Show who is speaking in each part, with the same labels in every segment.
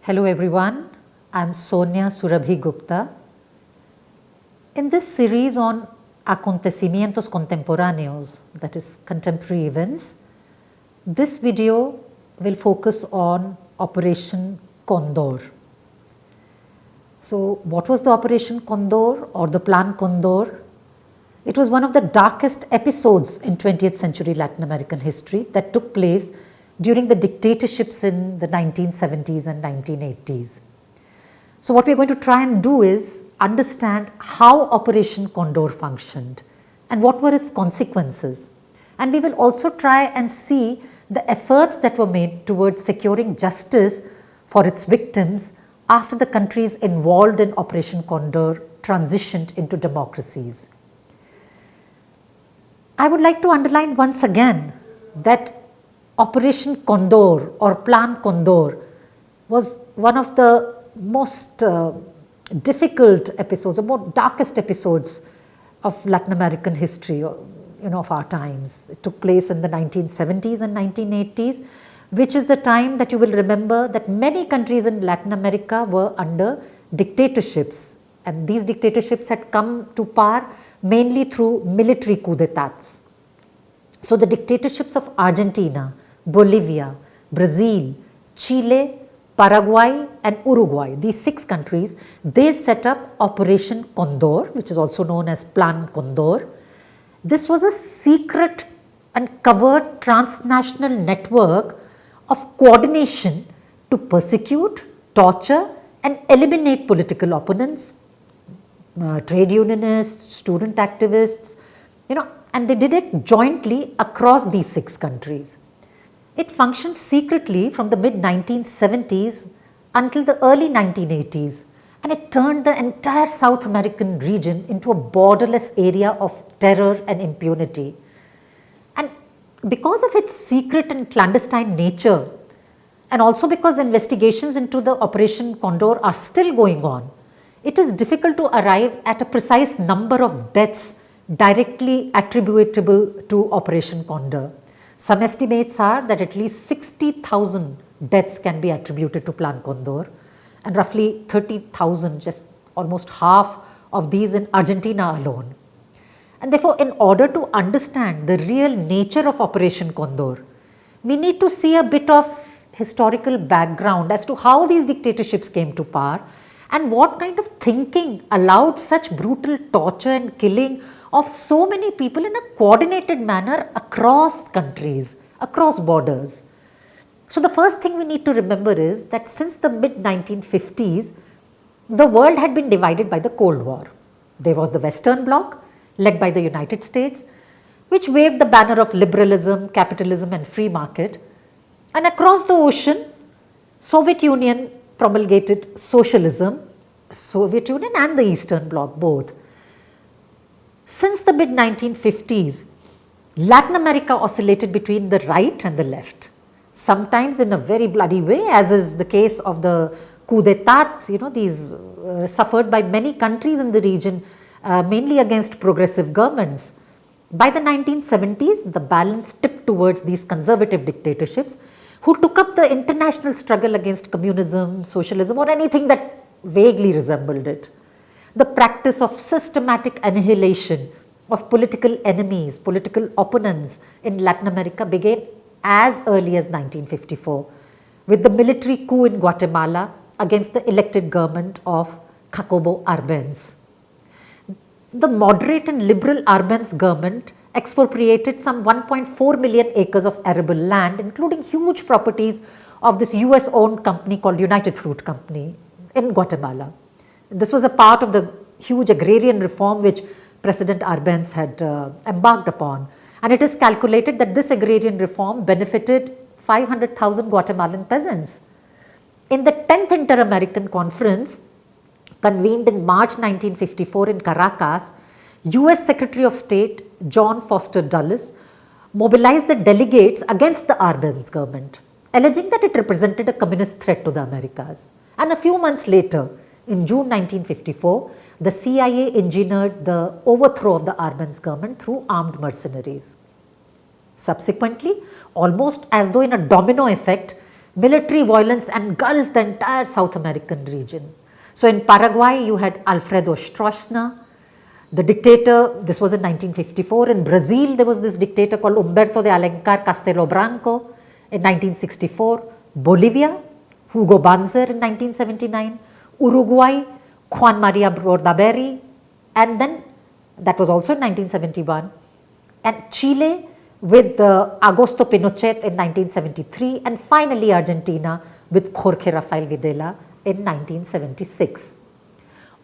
Speaker 1: Hello everyone, I'm Sonia Surabhi Gupta. In this series on acontecimientos contemporáneos, that is contemporary events, this video will focus on Operation Condor. So what was the Operation Condor or the Plan Condor? It was one of the darkest episodes in 20th century Latin American history that took place during the dictatorships in the 1970s and 1980s. So what we're going to try and do is understand how Operation Condor functioned and what were its consequences. And we will also try and see the efforts that were made towards securing justice for its victims after the countries involved in Operation Condor transitioned into democracies. I would like to underline once again that Operation Condor or Plan Condor was one of the most difficult episodes, the more darkest episodes of Latin American history, of our times. It took place in the 1970s and 1980s, which is the time that you will remember that many countries in Latin America were under dictatorships, and these dictatorships had come to power mainly through military coup d'etats. So the dictatorships of Argentina, Bolivia, Brazil, Chile, Paraguay and Uruguay, these 6 countries, they set up Operation Condor, which is also known as Plan Condor. This was a secret and covert transnational network of coordination to persecute, torture and eliminate political opponents, trade unionists, student activists, and they did it jointly across these 6 countries. It functioned secretly from the mid-1970s until the early 1980s, and it turned the entire South American region into a borderless area of terror and impunity. And because of its secret and clandestine nature, and also because investigations into the Operation Condor are still going on, it is difficult to arrive at a precise number of deaths directly attributable to Operation Condor. Some estimates are that at least 60,000 deaths can be attributed to Plan Condor, and roughly 30,000, just almost half of these in Argentina alone. And therefore, in order to understand the real nature of Operation Condor, we need to see a bit of historical background as to how these dictatorships came to power and what kind of thinking allowed such brutal torture and killing of so many people in a coordinated manner across countries, across borders. So the first thing we need to remember is that since the mid-1950s, the world had been divided by the Cold War. There was the Western Bloc, led by the United States, which waved the banner of liberalism, capitalism and free market. And across the ocean, Soviet Union promulgated socialism, Soviet Union and the Eastern Bloc both. Since the mid-1950s, Latin America oscillated between the right and the left, sometimes in a very bloody way, as is the case of the coup d'etat, these suffered by many countries in the region, mainly against progressive governments. By the 1970s, the balance tipped towards these conservative dictatorships who took up the international struggle against communism, socialism or anything that vaguely resembled it. The practice of systematic annihilation of political enemies, political opponents in Latin America began as early as 1954 with the military coup in Guatemala against the elected government of Jacobo Arbenz. The moderate and liberal Arbenz government expropriated some 1.4 million acres of arable land, including huge properties of this US-owned company called United Fruit Company in Guatemala. This was a part of the huge agrarian reform which President Arbenz had embarked upon, and it is calculated that this agrarian reform benefited 500,000 Guatemalan peasants. In the 10th Inter-American Conference, convened in March 1954 in Caracas, US Secretary of State John Foster Dulles mobilized the delegates against the Arbenz government, alleging that it represented a communist threat to the Americas. And a few months later, in June 1954, the CIA engineered the overthrow of the Arbenz government through armed mercenaries. Subsequently, almost as though in a domino effect, military violence engulfed the entire South American region. So in Paraguay, you had Alfredo Stroessner, the dictator. This was in 1954. In Brazil, there was this dictator called Humberto de Alencar Castelo Branco in 1964. Bolivia, Hugo Banzer in 1979. Uruguay, Juan Maria Bordaberry, and then that was also in 1971. And Chile with Augusto Pinochet in 1973, and finally Argentina with Jorge Rafael Videla in 1976.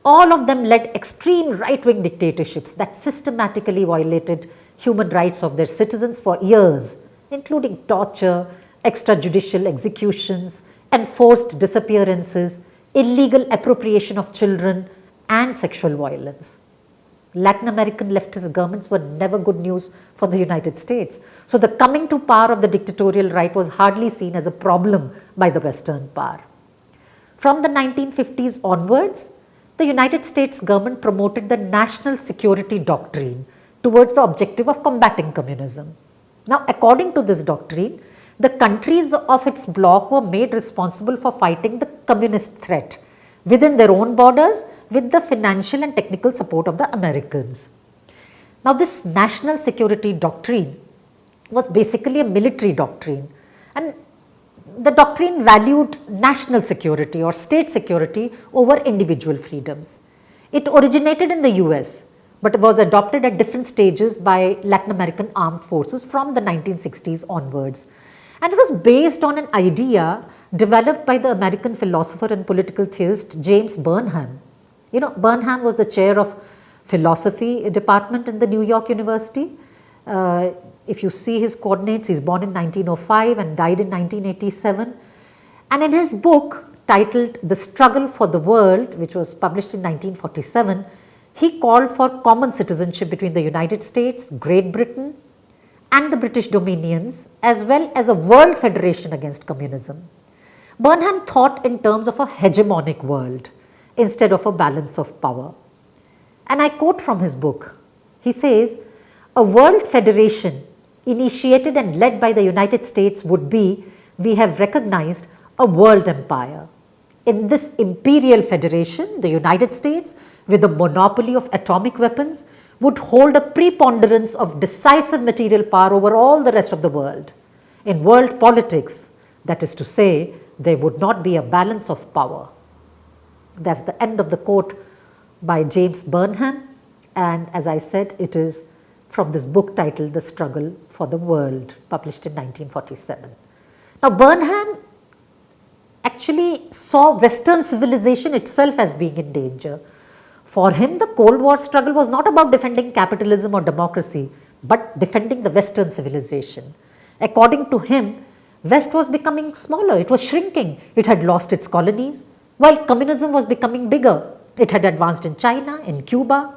Speaker 1: All of them led extreme right-wing dictatorships that systematically violated human rights of their citizens for years, including torture, extrajudicial executions, enforced disappearances, illegal appropriation of children, and sexual violence. Latin American leftist governments were never good news for the United States. So the coming to power of the dictatorial right was hardly seen as a problem by the Western power. From the 1950s onwards, the United States government promoted the national security doctrine towards the objective of combating communism. Now, according to this doctrine, the countries of its bloc were made responsible for fighting the communist threat within their own borders with the financial and technical support of the Americans. Now, this national security doctrine was basically a military doctrine, and the doctrine valued national security or state security over individual freedoms. It originated in the US, but was adopted at different stages by Latin American armed forces from the 1960s onwards. And it was based on an idea developed by the American philosopher and political theorist James Burnham. You know, Burnham was the chair of philosophy department in the New York University. If you see his coordinates, he's born in 1905 and died in 1987. And in his book titled The Struggle for the World, which was published in 1947, he called for common citizenship between the United States, Great Britain, and the British dominions, as well as a world federation against communism. Burnham thought in terms of a hegemonic world instead of a balance of power. And I quote from his book. He says, "A world federation initiated and led by the United States would be, we have recognized, a world empire. In this imperial federation, the United States, with a monopoly of atomic weapons, would hold a preponderance of decisive material power over all the rest of the world. In world politics, that is to say, there would not be a balance of power." That's the end of the quote by James Burnham, and as I said, it is from this book titled The Struggle for the World, published in 1947. Now, Burnham actually saw Western civilization itself as being in danger. For him, the Cold War struggle was not about defending capitalism or democracy, but defending the Western civilization. According to him, West was becoming smaller, it was shrinking, it had lost its colonies, while communism was becoming bigger. It had advanced in China, in Cuba.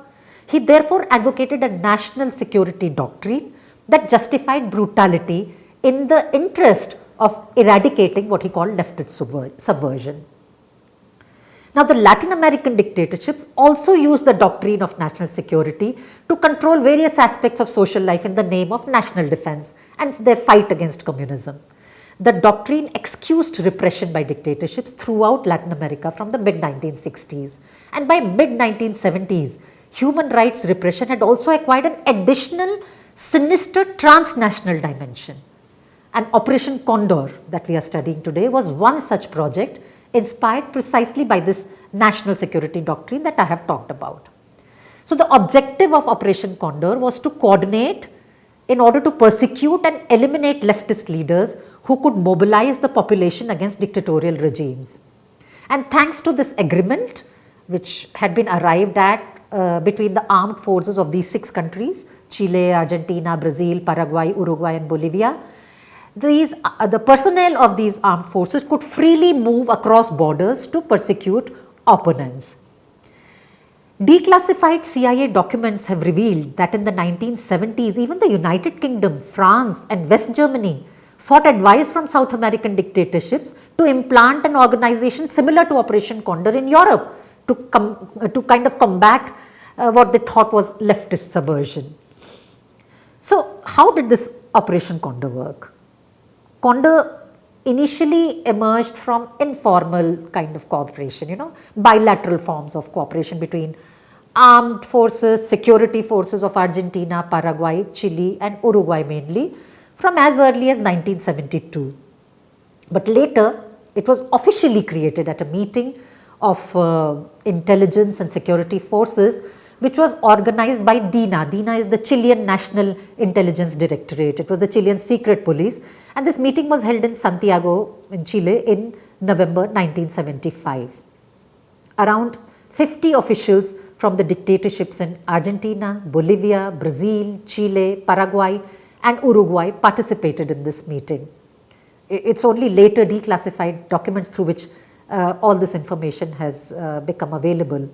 Speaker 1: He therefore advocated a national security doctrine that justified brutality in the interest of eradicating what he called leftist subversion. Now, the Latin American dictatorships also used the doctrine of national security to control various aspects of social life in the name of national defense and their fight against communism. The doctrine excused repression by dictatorships throughout Latin America from the mid-1960s, and by mid-1970s, human rights repression had also acquired an additional sinister transnational dimension. And Operation Condor that we are studying today was one such project inspired precisely by this national security doctrine that I have talked about. So, the objective of Operation Condor was to coordinate in order to persecute and eliminate leftist leaders who could mobilize the population against dictatorial regimes. And thanks to this agreement, which had been arrived at between the armed forces of these 6 countries, Chile, Argentina, Brazil, Paraguay, Uruguay and Bolivia, the personnel of these armed forces could freely move across borders to persecute opponents. Declassified CIA documents have revealed that in the 1970s, even the United Kingdom, France and West Germany sought advice from South American dictatorships to implant an organization similar to Operation Condor in Europe to kind of combat what they thought was leftist subversion. So, how did this Operation Condor work? Condor initially emerged from informal kind of cooperation, bilateral forms of cooperation between armed forces, security forces of Argentina, Paraguay, Chile and Uruguay mainly from as early as 1972. But later it was officially created at a meeting of intelligence and security forces which was organized by DINA. DINA is the Chilean National Intelligence Directorate. It was the Chilean secret police, and this meeting was held in Santiago in Chile in November 1975. Around 50 officials from the dictatorships in Argentina, Bolivia, Brazil, Chile, Paraguay and Uruguay participated in this meeting. It's only later declassified documents through which all this information has become available.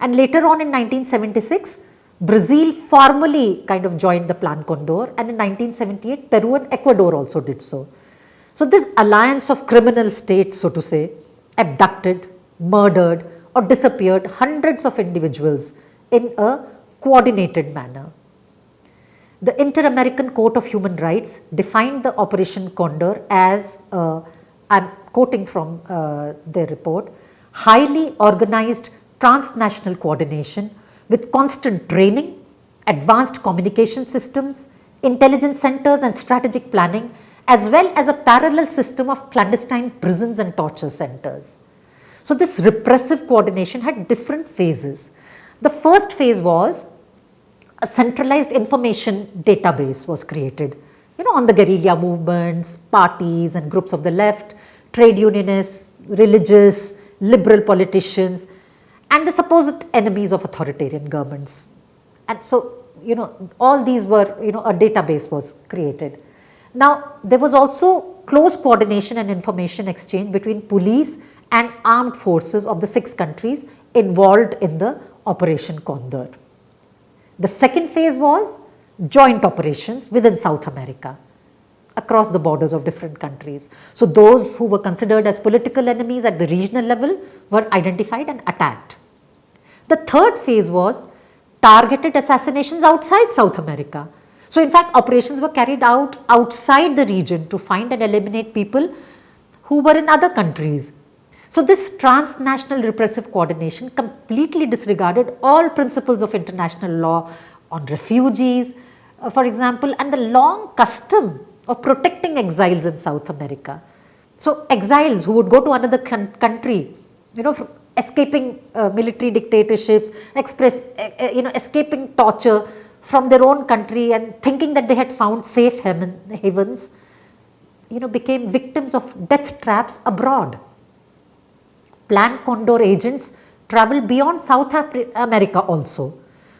Speaker 1: And later on in 1976, Brazil formally kind of joined the Plan Condor, and in 1978, Peru and Ecuador also did so. So this alliance of criminal states, so to say, abducted, murdered or disappeared hundreds of individuals in a coordinated manner. The Inter-American Court of Human Rights defined the Operation Condor as, I'm quoting from their report, highly organized transnational coordination with constant training, advanced communication systems, intelligence centers and strategic planning, as well as a parallel system of clandestine prisons and torture centers. So this repressive coordination had different phases. The first phase was a centralized information database was created, on the guerrilla movements, parties and groups of the left, trade unionists, religious, liberal politicians, and the supposed enemies of authoritarian governments. And so, all these were, a database was created. Now, there was also close coordination and information exchange between police and armed forces of the 6 countries involved in the Operation Condor. The second phase was joint operations within South America across the borders of different countries. So those who were considered as political enemies at the regional level were identified and attacked. The third phase was targeted assassinations outside South America. So in fact, operations were carried out outside the region to find and eliminate people who were in other countries. So this transnational repressive coordination completely disregarded all principles of international law on refugees, for example, and the long custom of protecting exiles in South America. So exiles who would go to another country, escaping military dictatorships, escaping torture from their own country and thinking that they had found safe havens, became victims of death traps abroad. Plan Condor agents travel beyond South America also.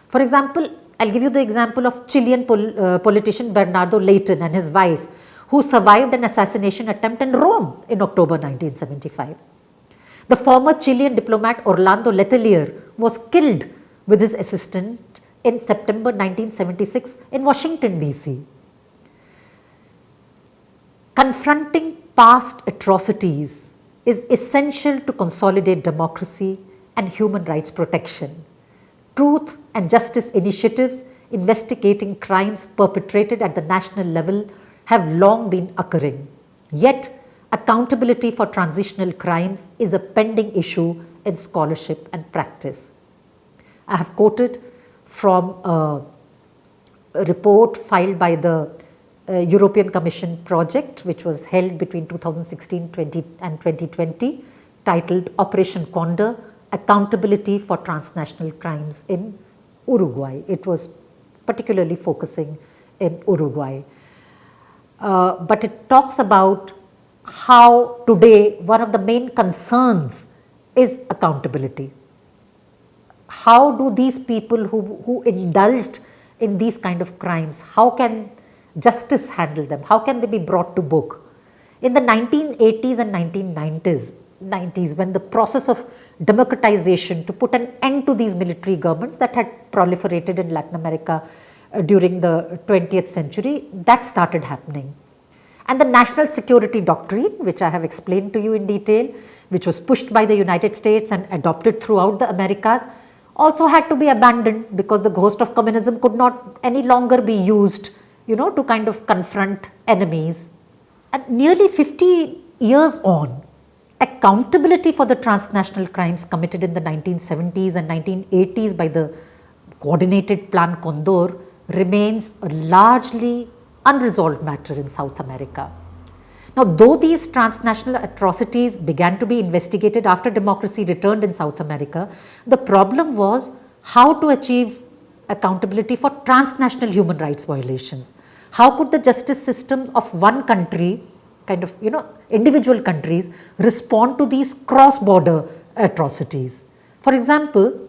Speaker 1: For example, I'll give you the example of Chilean politician Bernardo Leighton and his wife, who survived an assassination attempt in Rome in October 1975. The former Chilean diplomat Orlando Letelier was killed with his assistant in September 1976 in Washington, D.C. Confronting past atrocities is essential to consolidate democracy and human rights protection. Truth and justice initiatives investigating crimes perpetrated at the national level have long been occurring. Yet, accountability for transitional crimes is a pending issue in scholarship and practice. I have quoted from a report filed by the European Commission project, which was held between 2016 and 2020, titled Operation Condor, Accountability for Transnational Crimes in Uruguay. It was particularly focusing in Uruguay. But it talks about how today one of the main concerns is accountability. How do these people who indulged in these kind of crimes, how can justice handle them? How can they be brought to book? In the 1980s and 1990s, when the process of democratization to put an end to these military governments that had proliferated in Latin America during the 20th century, that started happening. And the national security doctrine, which I have explained to you in detail, which was pushed by the United States and adopted throughout the Americas, also had to be abandoned because the ghost of communism could not any longer be used, to kind of confront enemies. And nearly 50 years on, accountability for the transnational crimes committed in the 1970s and 1980s by the coordinated Plan Condor remains a largely unresolved matter in South America. Now, though these transnational atrocities began to be investigated after democracy returned in South America, the problem was how to achieve accountability for transnational human rights violations. How could the justice systems of one country, individual countries, respond to these cross-border atrocities? For example,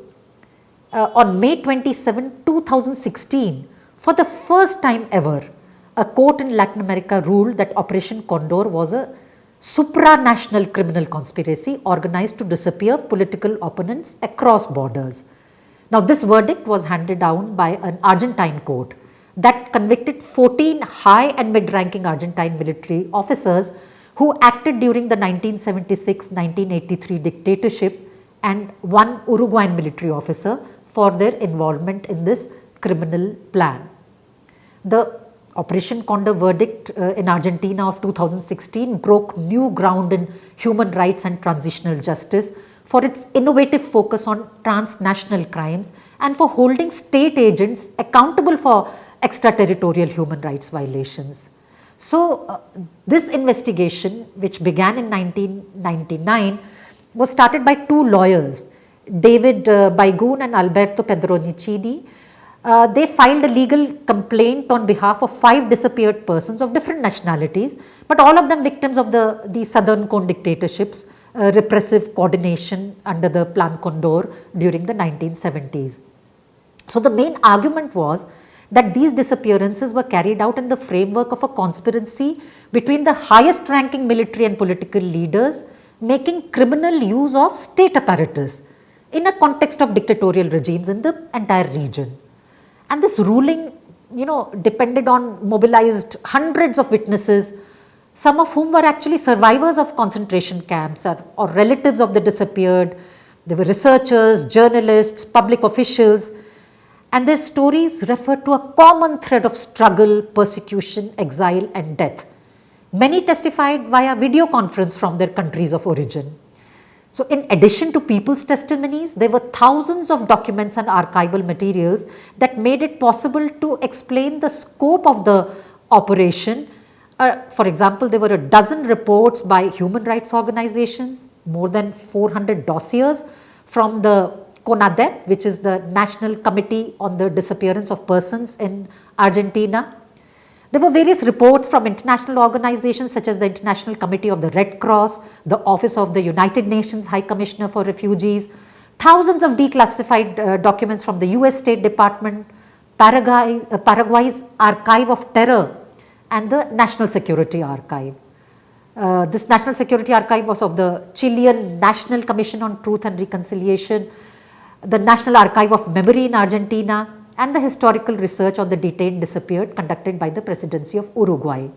Speaker 1: on May 27, 2016, for the first time ever, a court in Latin America ruled that Operation Condor was a supranational criminal conspiracy organized to disappear political opponents across borders. Now, this verdict was handed down by an Argentine court that convicted 14 high and mid-ranking Argentine military officers who acted during the 1976-1983 dictatorship and one Uruguayan military officer for their involvement in this criminal plan. The Operation Condor verdict in Argentina of 2016 broke new ground in human rights and transitional justice for its innovative focus on transnational crimes and for holding state agents accountable for extraterritorial human rights violations. So, this investigation, which began in 1999, was started by two lawyers, David Baigun and Alberto Pedronicini. They filed a legal complaint on behalf of 5 disappeared persons of different nationalities, but all of them victims of the Southern Cone dictatorships, repressive coordination under the Plan Condor during the 1970s. So, the main argument was that these disappearances were carried out in the framework of a conspiracy between the highest ranking military and political leaders making criminal use of state apparatus in a context of dictatorial regimes in the entire region. And this ruling, depended on mobilized hundreds of witnesses, some of whom were actually survivors of concentration camps or relatives of the disappeared. They were researchers, journalists, public officials, and their stories referred to a common thread of struggle, persecution, exile, and death. Many testified via video conference from their countries of origin. So, in addition to people's testimonies, there were thousands of documents and archival materials that made it possible to explain the scope of the operation. For example, there were a dozen reports by human rights organizations, more than 400 dossiers from the CONADEP, which is the National Committee on the Disappearance of Persons in Argentina. There were various reports from international organizations such as the International Committee of the Red Cross, the Office of the United Nations High Commissioner for Refugees, thousands of declassified documents from the US State Department, Paraguay's Archive of Terror, and the National Security Archive. This National Security Archive was of the Chilean National Commission on Truth and Reconciliation, the National Archive of Memory in Argentina, and the historical research on the detained disappeared conducted by the Presidency of Uruguay.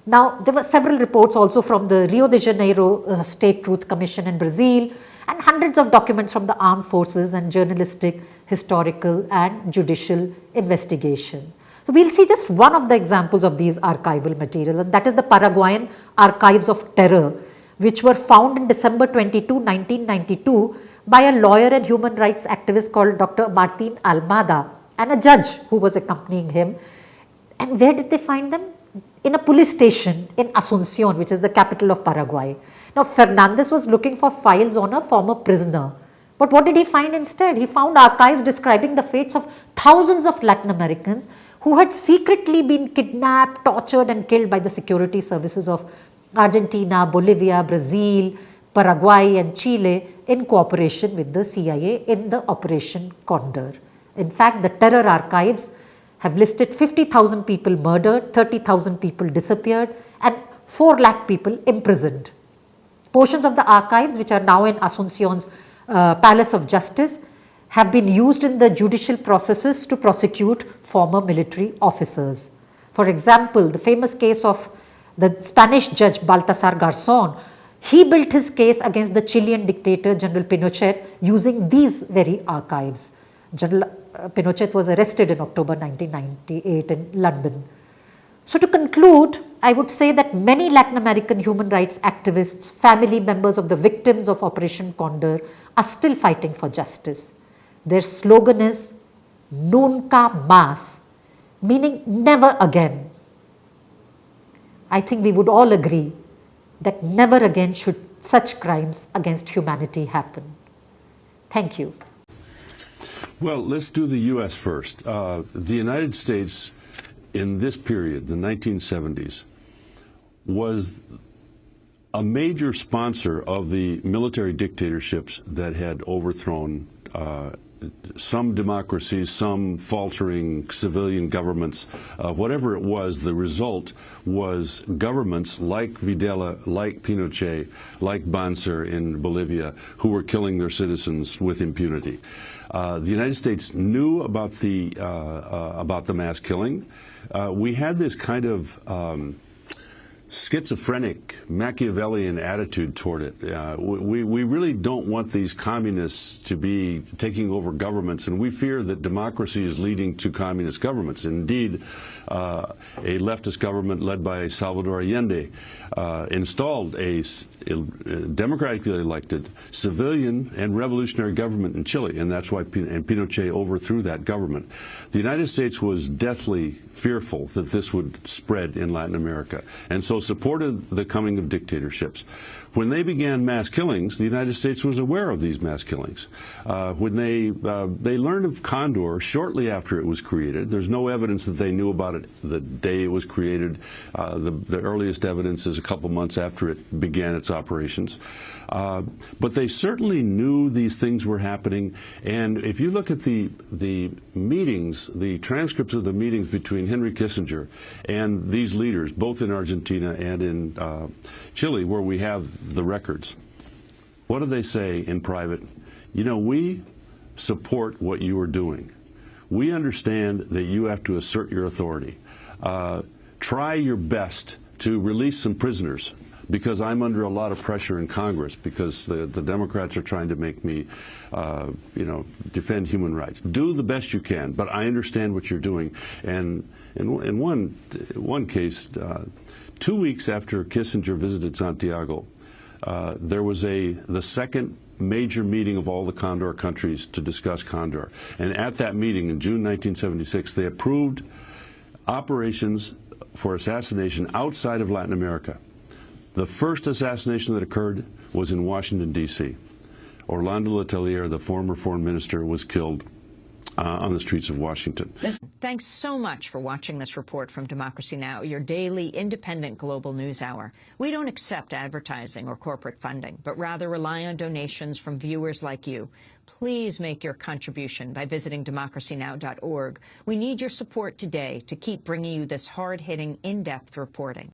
Speaker 1: Now, there were several reports also from the Rio de Janeiro State Truth Commission in Brazil, and hundreds of documents from the armed forces and journalistic, historical, and judicial investigation. So, we will see just one of the examples of these archival materials, and that is the Paraguayan Archives of Terror, which were found in December 22, 1992 by a lawyer and human rights activist called Dr. Martin Almada and a judge who was accompanying him. And where did they find them? In a police station in Asuncion, which is the capital of Paraguay. Now, Fernandez was looking for files on a former prisoner. But what did he find instead? He found archives describing the fates of thousands of Latin Americans who had secretly been kidnapped, tortured, and killed by the security services of Argentina, Bolivia, Brazil, Paraguay, and Chile in cooperation with the CIA in the Operation Condor. In fact, the terror archives have listed 50,000 people murdered, 30,000 people disappeared, and 4 lakh people imprisoned. Portions of the archives, which are now in Asuncion's Palace of Justice, have been used in the judicial processes to prosecute former military officers. For example, the famous case of the Spanish judge Baltasar Garzon, he built his case against the Chilean dictator General Pinochet using these very archives. General Pinochet was arrested in October 1998 in London. So, to conclude, I would say that many Latin American human rights activists, family members of the victims of Operation Condor, are still fighting for justice. Their slogan is Nunca Más, meaning never again. I think we would all agree that never again should such crimes against humanity happen. Thank you.
Speaker 2: Well, let's do the U.S. first. The United States in this period, the 1970s, was a major sponsor of the military dictatorships that had overthrown some democracies, some faltering civilian governments. Whatever it was, the result was governments like Videla, like Pinochet, like Banzer in Bolivia, who were killing their citizens with impunity. The United States knew about the mass killing. We had this kind of schizophrenic, Machiavellian attitude toward it. We really don't want these communists to be taking over governments, and we fear that democracy is leading to communist governments. Indeed, a leftist government led by Salvador Allende installed a democratically elected civilian and revolutionary government in Chile, and that's why Pinochet overthrew that government. The United States was deathly fearful that this would spread in Latin America, and so supported the coming of dictatorships. When they began mass killings, the United States was aware of these mass killings. When they learned of Condor shortly after it was created, there's no evidence that they knew about it the day it was created. The earliest evidence is a couple months after it began its operations. But they certainly knew these things were happening. And if you look at the meetings, the transcripts of the meetings between Henry Kissinger and these leaders, both in Argentina and in Chile, where we have the records, what do they say in private? You know, we support what you are doing. We understand that you have to assert your authority. Try your best to release some prisoners, because I'm under a lot of pressure in Congress, because the Democrats are trying to make me, defend human rights. Do the best you can, but I understand what you're doing. And in one case, 2 weeks after Kissinger visited Santiago, there was the second major meeting of all the Condor countries to discuss Condor. And at that meeting in June 1976, they approved operations for assassination outside of Latin America. The first assassination that occurred was in Washington, D.C. Orlando Letelier, the former foreign minister, was killed on the streets of Washington.
Speaker 3: Thanks so much for watching this report from Democracy Now!, your daily independent global news hour. We don't accept advertising or corporate funding, but rather rely on donations from viewers like you. Please make your contribution by visiting democracynow.org. We need your support today to keep bringing you this hard-hitting, in-depth reporting.